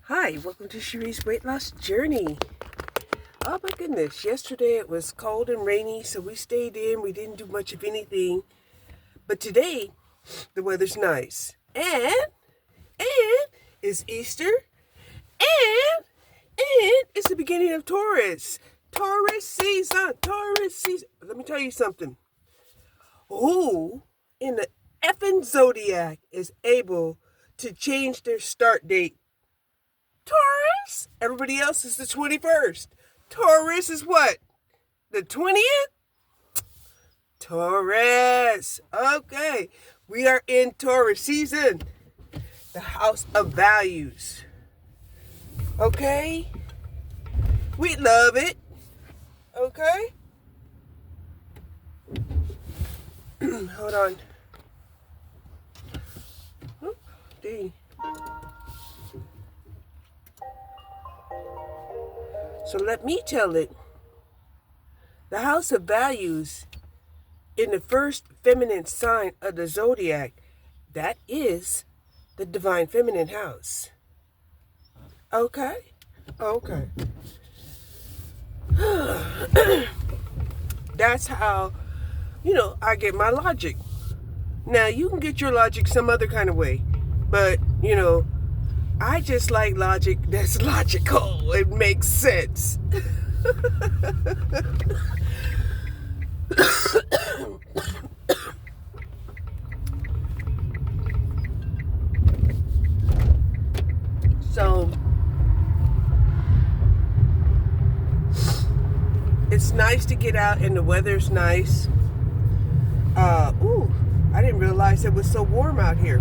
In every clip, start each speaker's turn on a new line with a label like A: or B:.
A: Hi, welcome to Cherie's Weight Loss Journey. Oh my goodness, yesterday it was cold and rainy, so we stayed in. We didn't do much of anything. But today, the weather's nice. And it's Easter. And it's the beginning of Taurus. Taurus season. Let me tell you something. Who in the effing zodiac is able to change their start date? Taurus. Everybody else is the 21st. Taurus is what? The 20th? Taurus. Okay. We are in Taurus season. The house of values. Okay? We love it. Okay? Hold on. Oh, dang. So let me tell it. The house of values in the first feminine sign of the zodiac, that is the divine feminine house. Okay? Okay. That's how, I get my logic. Now, you can get your logic some other kind of way, but, I just like logic that's logical. It makes sense. So, it's nice to get out and the weather's nice. I didn't realize it was so warm out here.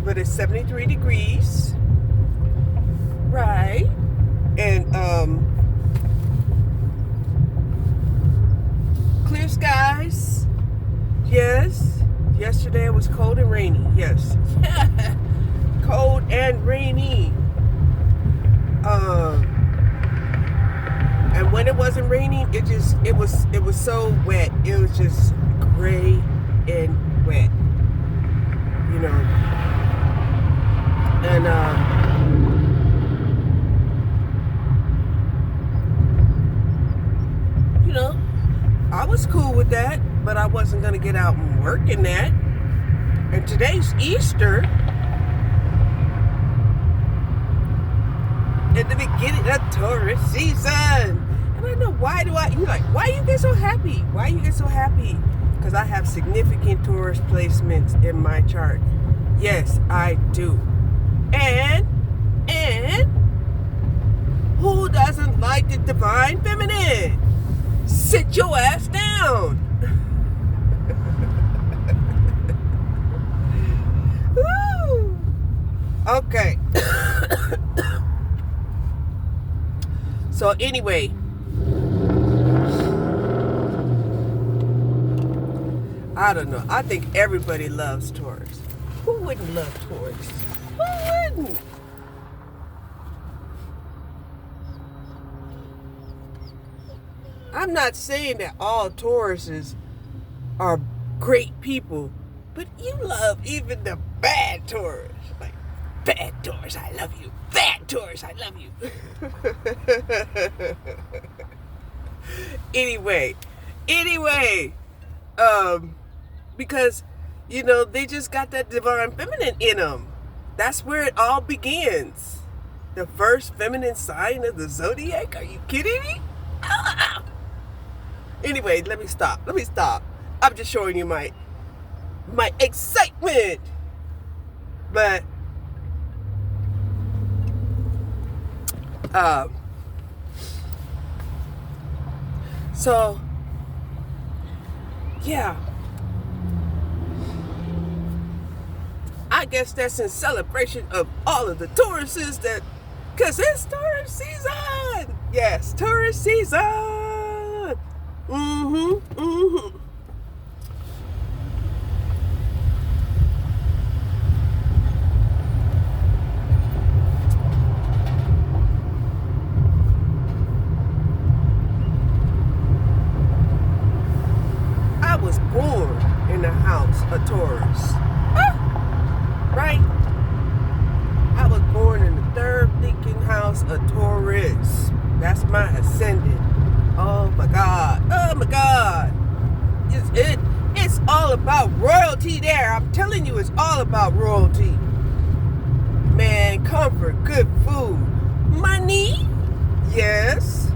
A: But it's 73 degrees, right? And clear skies. Yes. Yesterday it was cold and rainy. Yes. Cold and rainy. And when it wasn't raining, it was so wet. It was just gray and wet. And I was cool with that, but I wasn't gonna get out and work in that. And today's Easter, at the beginning of Taurus season. And I know why you get so happy? Why you get so happy? Because I have significant Taurus placements in my chart. Yes, I do. And who doesn't like the divine feminine? Sit your ass down. Woo. Okay. So anyway, I don't know. I think everybody loves Taurus. Who wouldn't love Taurus? Who wouldn't? I'm not saying that all Tauruses are great people, but you love even the bad Taurus. Like, bad Taurus, I love you. Bad Taurus, I love you. Anyway, because, they just got that divine feminine in them. That's where it all begins. The first feminine sign of the zodiac. Are you kidding me? Anyway, let me stop. I'm just showing you my excitement. But, so, yeah. I guess that's in celebration of all of the Tauruses because it's Taurus season. Yes, Taurus season. I was born in the house of Taurus. Right? I was born in the a Taurus. That's my ascendant. Oh my God. Oh my God. It's all about royalty there. I'm telling you, it's all about royalty. Man, comfort, good food, money. Yes.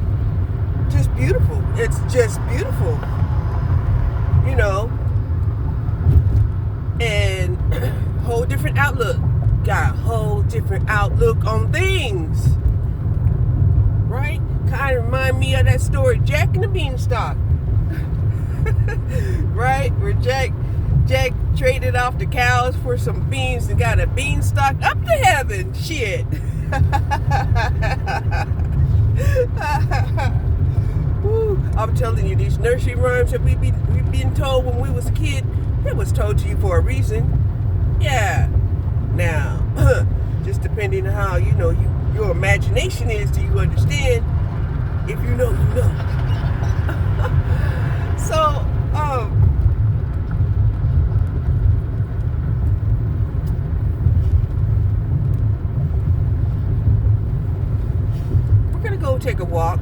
A: Just beautiful. It's just beautiful. You know. And whole different outlook. Got a whole different outlook on things. Right? Kind of remind me of that story, Jack and the Beanstalk. Right? Where Jack traded off the cows for some beans and got a beanstalk up to heaven. Shit. Woo. I'm telling you, these nursery rhymes that we've been told when we was a kid, it was told to you for a reason. Yeah. Now, just depending on how, your imagination is, do you understand? If you know, you know. So, we're going to go take a walk.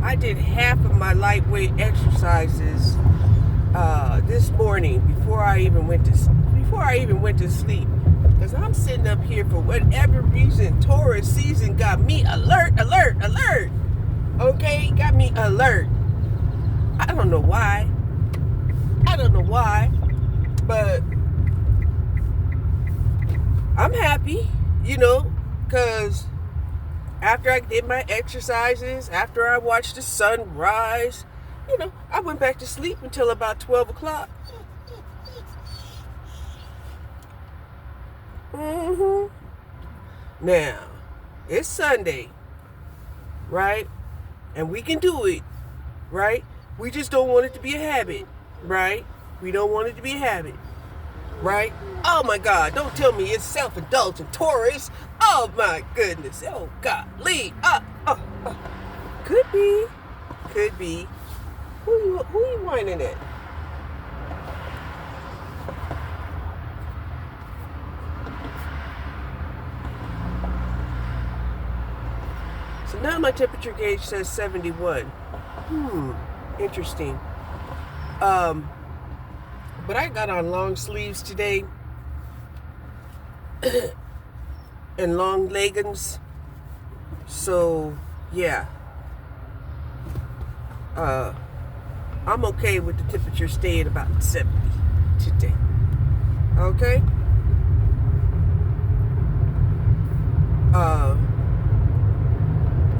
A: I did half of my lightweight exercises this morning before I even went to sleep. Because I'm sitting up here for whatever reason. Taurus season got me alert. Okay? Got me alert. I don't know why. But I'm happy, because after I did my exercises, after I watched the sun rise, I went back to sleep until about 12 o'clock. Now, it's Sunday, right? And we can do it, right? We just don't want it to be a habit, right? We don't want it to be a habit, right? Oh my God, don't tell me it's self-indulgent, Taurus. Oh my goodness. Oh golly. Could be. Who you whining at? So now my temperature gauge says 71. Interesting. But I got on long sleeves today and long leggings. So yeah. I'm okay with the temperature staying about 70 today. Okay?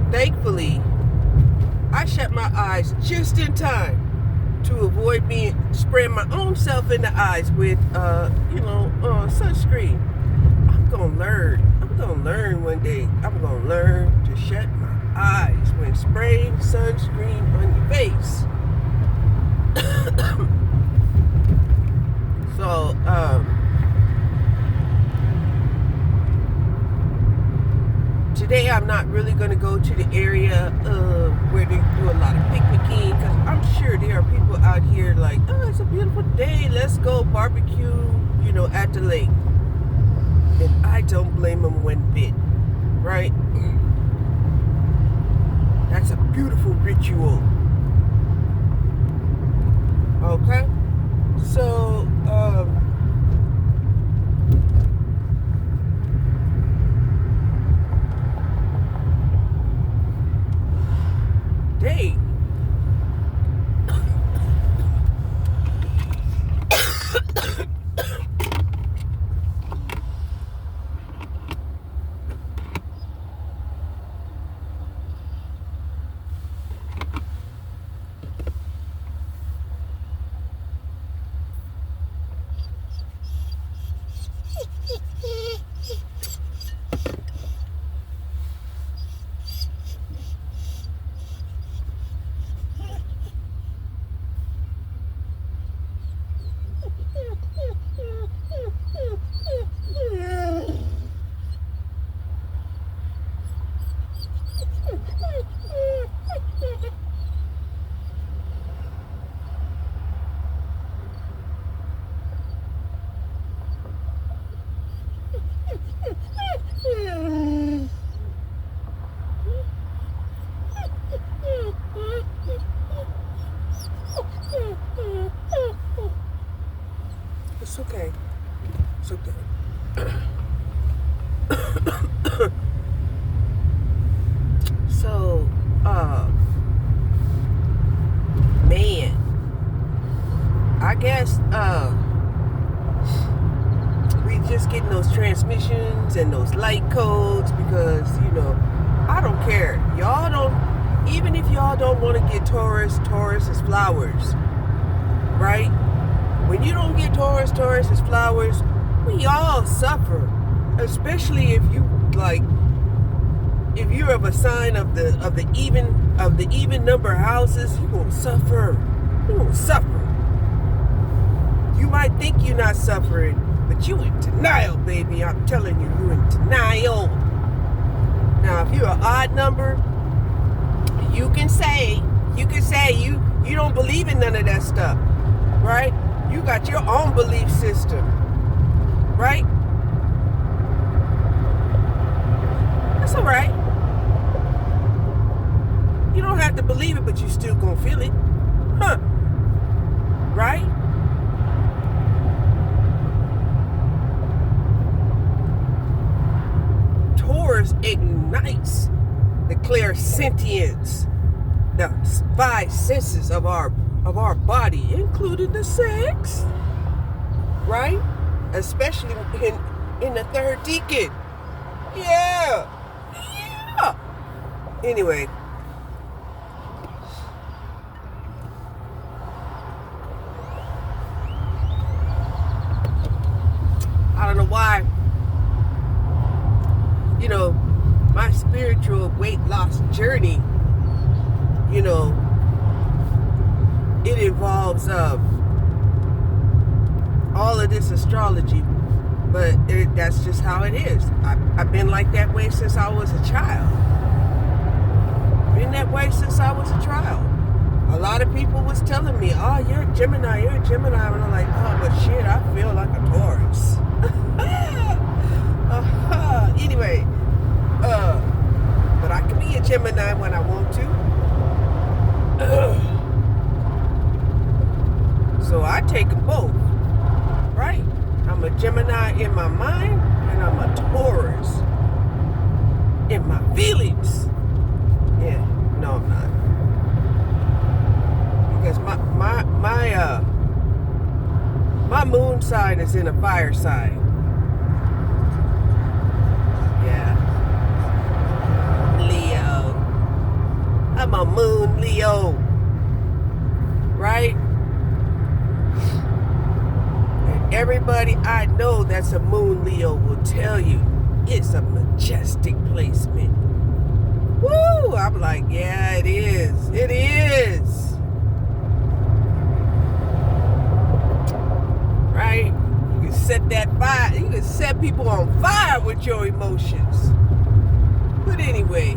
A: Thankfully, I shut my eyes just in time to avoid spraying my own self in the eyes with, sunscreen. I'm gonna learn one day. I'm gonna learn to shut my eyes when spraying sunscreen on your face. So, today I'm not really going to go to the area where they do a lot of picnicking, because I'm sure there are people out here like, oh, it's a beautiful day, let's go barbecue, at the lake. And I don't blame them one bit, right? That's a beautiful ritual. Okay? So, dang. So, man, I guess we just getting those transmissions and those light codes because, I don't care. Y'all don't, even if y'all don't want to get Taurus, Taurus is flowers, right? When you don't get Taurus, Taurus is flowers, we all suffer, especially if you if you're of a sign of the even number of houses, you won't suffer. You won't suffer. You might think you're not suffering, but you in denial, baby. I'm telling you, you in denial. Now, if you're an odd number, you can say you don't believe in none of that stuff, right? You got your own belief system, right? That's all right. You don't have to believe it, but you still gonna feel it. Huh. Right? Taurus ignites the clairsentience, the five senses of our body, including the sex. Right? Especially in the third decan. Yeah. Anyway. I don't know why, my spiritual weight loss journey, it involves all of this astrology, but that's just how it is. I've been like that way since I was a child. Been that way since I was a child. A lot of people was telling me, oh, you're a Gemini, And I'm like, oh, but shit, I feel like a Taurus. Anyway, but I can be a Gemini when I want to. So I take them both, right? I'm a Gemini in my mind, and I'm a Taurus in my feelings. Yeah, no, I'm not. Because my moon sign is in a fire sign. Yeah. Leo. I'm a moon Leo. Right? And everybody I know that's a moon Leo will tell you it's a majestic placement. Woo! I'm like, yeah, it is. It is. Right? You can set that fire. You can set people on fire with your emotions. But anyway,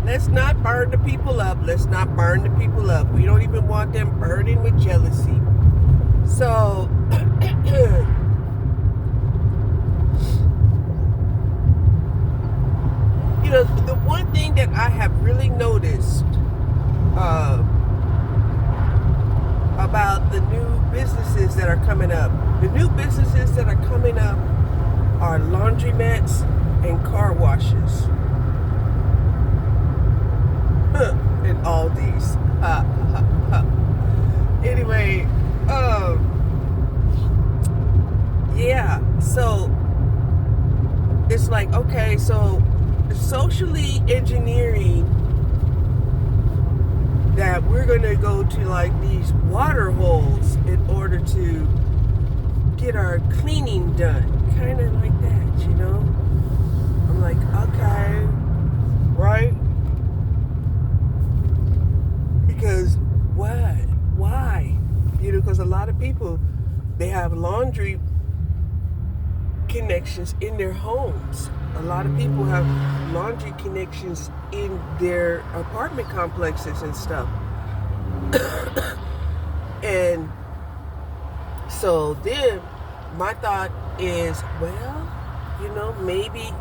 A: let's not burn the people up. Let's not burn the people up. We don't even want them burning with jealousy. So, the one thing that I have really noticed about the new businesses that are coming up. The new businesses that are coming up are laundromats and car washes. And all these. Anyway, yeah, so it's like, okay, so socially engineering that we're going to go to like these water holes in order to get our cleaning done. Kind of like that, I'm like, okay, right? Because what? Why? Because a lot of people, they have laundry connections in their homes. A lot of people have laundry connections in their apartment complexes and stuff. And so then my thought is, well, maybe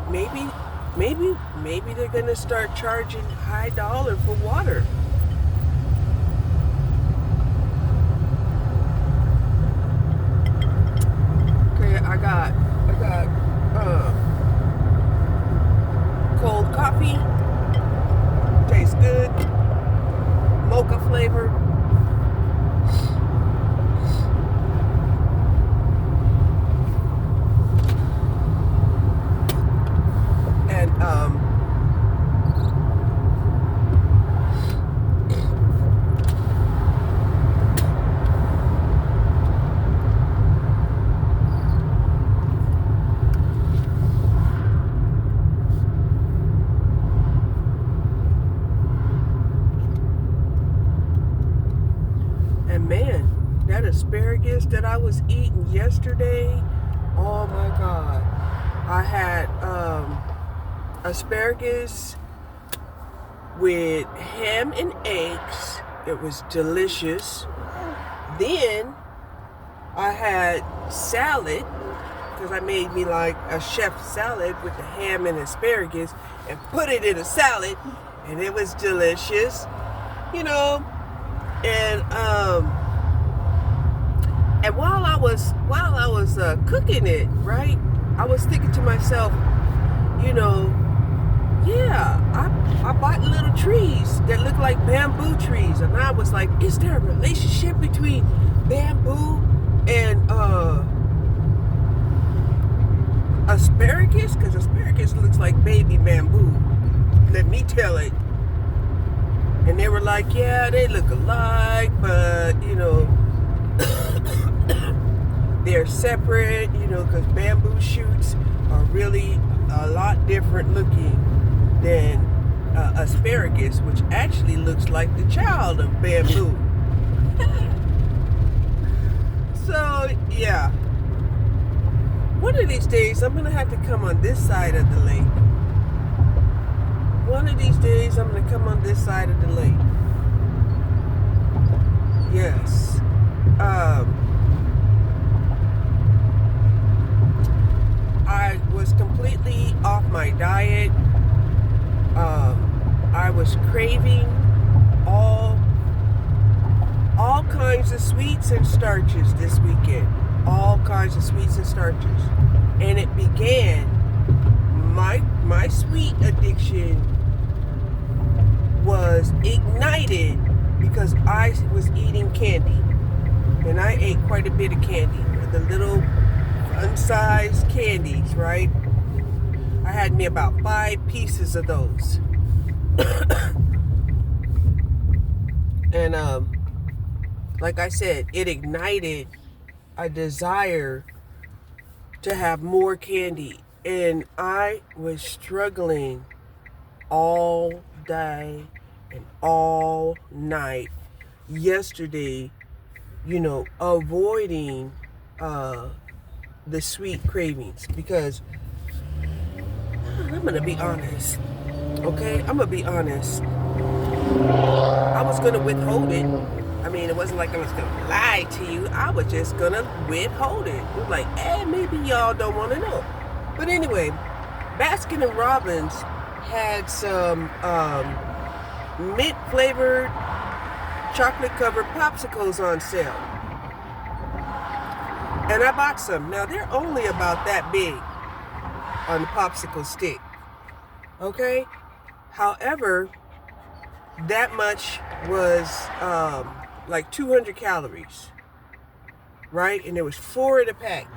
A: they're gonna start charging high dollar for water. Okay, I got coffee. Tastes good. Mocha flavor. And man, that asparagus that I was eating yesterday, oh my God. I had asparagus with ham and eggs. It was delicious. Then I had salad, because I made me like a chef salad with the ham and asparagus and put it in a salad, and it was delicious, you know. And while I was cooking it, right, I was thinking to myself, you know, yeah, I bought little trees that look like bamboo trees, and I was like, is there a relationship between bamboo and asparagus? Because asparagus looks like baby bamboo. Let me tell it. And they were like, yeah, they look alike, but, you know, they're separate, you know, because bamboo shoots are really a lot different looking than asparagus, which actually looks like the child of bamboo. So, yeah. One of these days, I'm going to have to come on this side of the lake. One of these days, I'm going to come on this side of the lake. Yes. I was completely off my diet. I was craving all kinds of sweets and starches this weekend. All kinds of sweets and starches. And it began, my sweet addiction was ignited because I was eating candy. And I ate quite a bit of candy. The little fun-sized candies, right? I had me about 5 pieces of those. And like I said, it ignited a desire to have more candy. And I was struggling all day and all night yesterday, you know, avoiding the sweet cravings, because I'm going to be honest, okay? I'm going to be honest. I was going to withhold it. I mean, it wasn't like I was going to lie to you. I was just going to withhold it. It was like, maybe y'all don't want to know. But anyway, Baskin and Robbins had some mint-flavored, chocolate-covered popsicles on sale. And I bought some. Now, they're only about that big on the popsicle stick. Okay? However, that much was like 200 calories. Right? And there was 4 in a pack.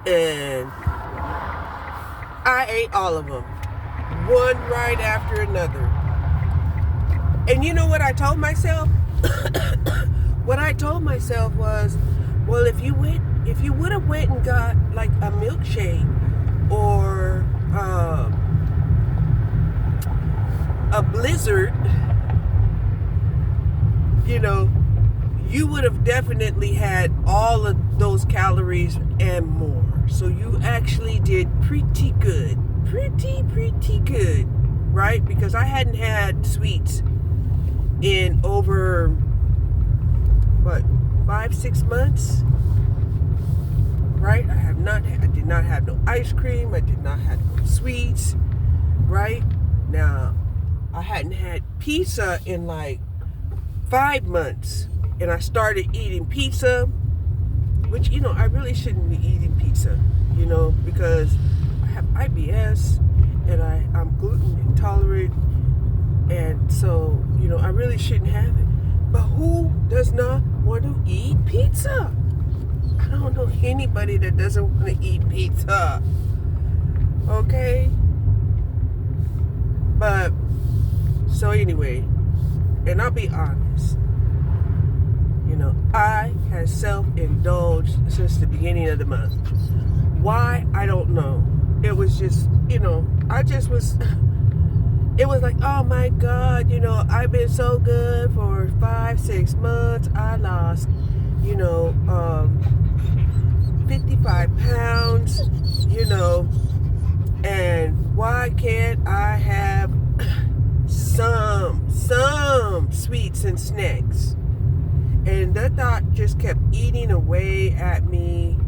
A: And I ate all of them. One right after another. And you know what I told myself? What I told myself was, well, if you would have went and got like a milkshake or a blizzard, you know, you would have definitely had all of those calories and more. So you actually did pretty good. Pretty good, right? Because I hadn't had sweets in over, what, 5-6 months, right? I did not have no ice cream. I did not have no sweets, right? Now, I hadn't had pizza in like 5 months, and I started eating pizza, which, you know, I really shouldn't be eating pizza, you know, because I have IBS, and I'm gluten intolerant, and so, I really shouldn't have it. But who does not want to eat pizza? I don't know anybody that doesn't want to eat pizza. Okay? But, so anyway, and I'll be honest, I have self-indulged since the beginning of the month. Why? I don't know. It was just, it was like, oh my God, I've been so good for 5-6 months. I lost, 55 pounds, and why can't I have some sweets and snacks? And that thought just kept eating away at me,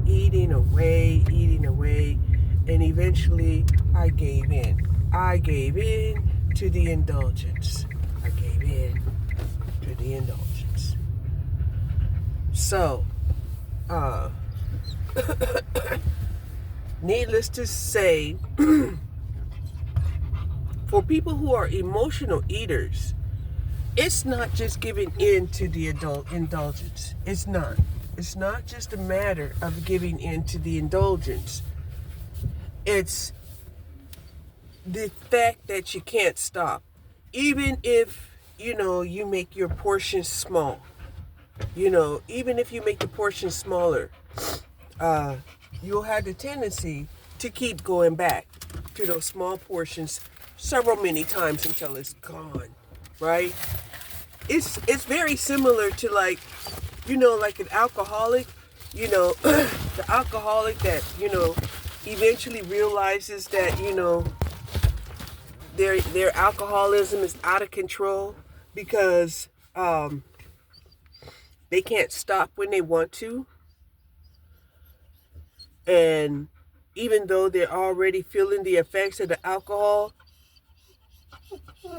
A: eating away, and eventually I gave in. I gave in to the indulgence. I gave in to the indulgence. So, needless to say, for people who are emotional eaters, it's not just giving in to the indulgence. It's not. It's not just a matter of giving in to the indulgence. It's the fact that you can't stop. Even if, you make your portions small. Even if you make the portion smaller, you'll have the tendency to keep going back to those small portions many times until it's gone, right? It's very similar to like an alcoholic, the alcoholic that, eventually realizes that, their alcoholism is out of control because they can't stop when they want to. And even though they're already feeling the effects of the alcohol,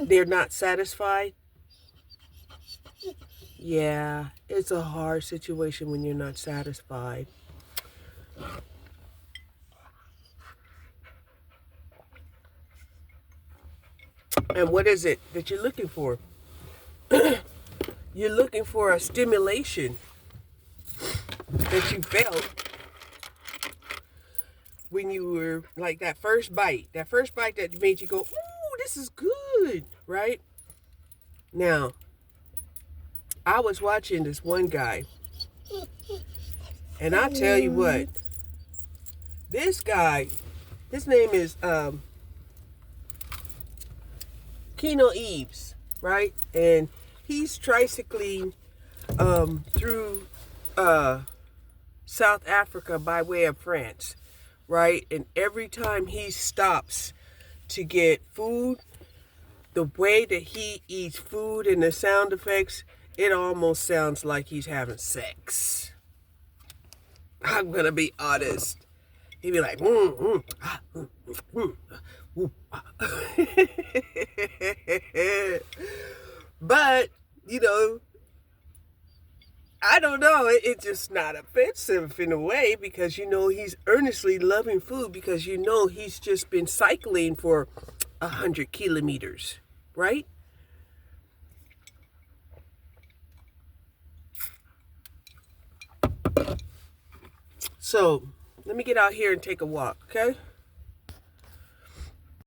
A: they're not satisfied. Yeah, it's a hard situation when you're not satisfied. And what is it that you're looking for? You're looking for a stimulation that you felt when you were like that first bite that made you go, ooh, this is good, right? Now, I was watching this one guy, and I'll tell you what, this guy, his name is Keno Eves, right? And he's tricycling through South Africa by way of France, right? And every time he stops to get food, the way that he eats food and the sound effects, it almost sounds like he's having sex. I'm gonna be honest. He'd be like, But, I don't know. It's just not offensive in a way because, he's earnestly loving food because, he's just been cycling for 100 kilometers, right? So, let me get out here and take a walk, okay?